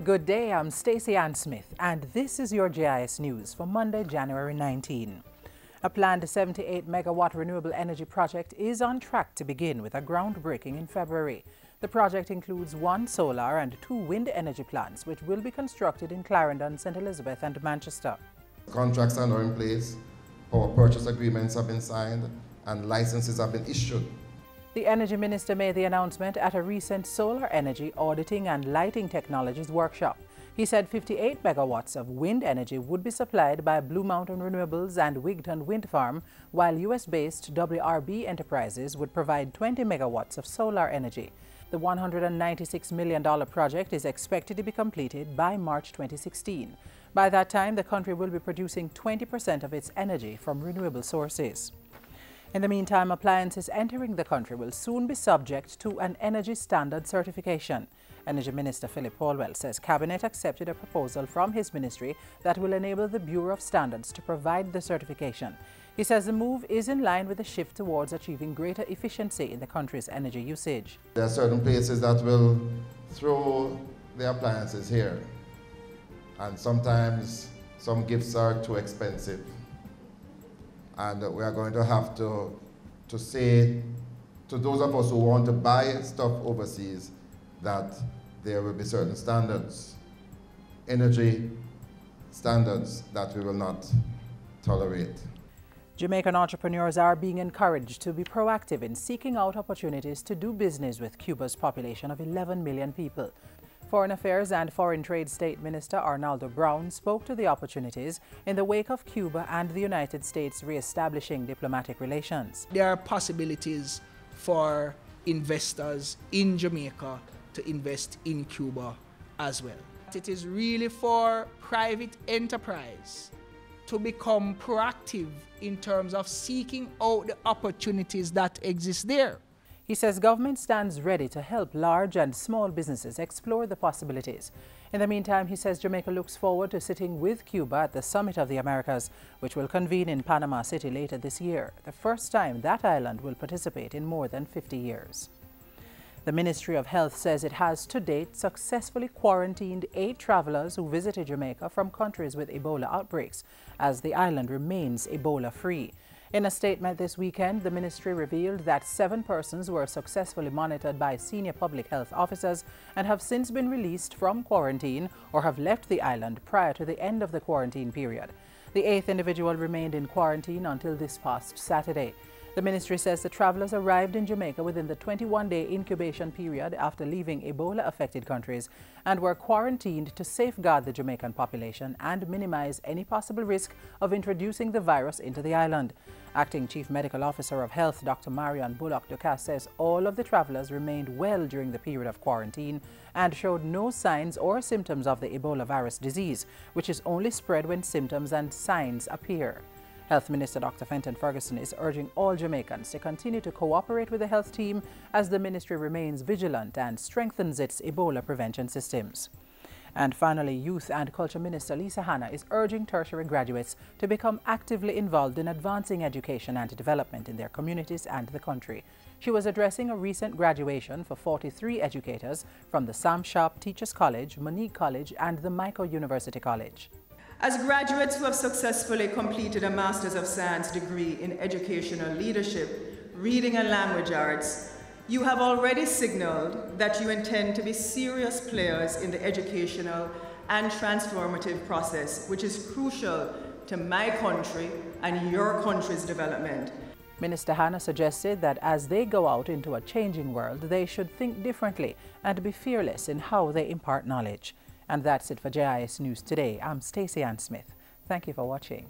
Good day, I'm Stacey Ann Smith, and this is your JIS News for Monday, January 19. A planned 78-megawatt renewable energy project is on track to begin with a groundbreaking in February. The project includes 1 solar and 2 wind energy plants, which will be constructed in Clarendon, St. Elizabeth and Manchester. Contracts are now in place, power purchase agreements have been signed, and licenses have been issued. The Energy Minister made the announcement at a recent solar energy auditing and lighting technologies workshop. He said 58 megawatts of wind energy would be supplied by Blue Mountain Renewables and Wigton Wind Farm, while US-based WRB Enterprises would provide 20 megawatts of solar energy. The $196 million project is expected to be completed by March 2016. By that time, the country will be producing 20% of its energy from renewable sources. In the meantime, appliances entering the country will soon be subject to an Energy Standard certification. Energy Minister Philip Paulwell says Cabinet accepted a proposal from his ministry that will enable the Bureau of Standards to provide the certification. He says the move is in line with the shift towards achieving greater efficiency in the country's energy usage. There are certain places that will throw the appliances here, and sometimes some gifts are too expensive. And we are going to have to say to those of us who want to buy stuff overseas that there will be certain standards, energy standards, that we will not tolerate. Jamaican entrepreneurs are being encouraged to be proactive in seeking out opportunities to do business with Cuba's population of 11 million people. Foreign Affairs and Foreign Trade State Minister Arnaldo Brown spoke to the opportunities in the wake of Cuba and the United States re-establishing diplomatic relations. There are possibilities for investors in Jamaica to invest in Cuba as well. It is really for private enterprise to become proactive in terms of seeking out the opportunities that exist there. He says government stands ready to help large and small businesses explore the possibilities. In the meantime, he says Jamaica looks forward to sitting with Cuba at the Summit of the Americas, which will convene in Panama City later this year, the first time that island will participate in more than 50 years. The Ministry of Health says it has to date successfully quarantined 8 travelers who visited Jamaica from countries with Ebola outbreaks, as the island remains Ebola-free. In a statement this weekend, the ministry revealed that 7 persons were successfully monitored by senior public health officers and have since been released from quarantine or have left the island prior to the end of the quarantine period. The 8th individual remained in quarantine until this past Saturday. The ministry says the travelers arrived in Jamaica within the 21-day incubation period after leaving Ebola-affected countries and were quarantined to safeguard the Jamaican population and minimize any possible risk of introducing the virus into the island. Acting Chief Medical Officer of Health, Dr. Marion Bullock-Ducasse, says all of the travelers remained well during the period of quarantine and showed no signs or symptoms of the Ebola virus disease, which is only spread when symptoms and signs appear. Health Minister Dr. Fenton Ferguson is urging all Jamaicans to continue to cooperate with the health team as the ministry remains vigilant and strengthens its Ebola prevention systems. And finally, Youth and Culture Minister Lisa Hanna is urging tertiary graduates to become actively involved in advancing education and development in their communities and the country. She was addressing a recent graduation for 43 educators from the Sam Sharp Teachers College, Monique College and the Micro University College. As graduates who have successfully completed a Master's of Science degree in Educational Leadership, Reading and Language Arts, you have already signaled that you intend to be serious players in the educational and transformative process, which is crucial to my country and your country's development. Minister Hanna suggested that as they go out into a changing world, they should think differently and be fearless in how they impart knowledge. And that's it for JIS News Today. I'm Stacey Ann Smith. Thank you for watching.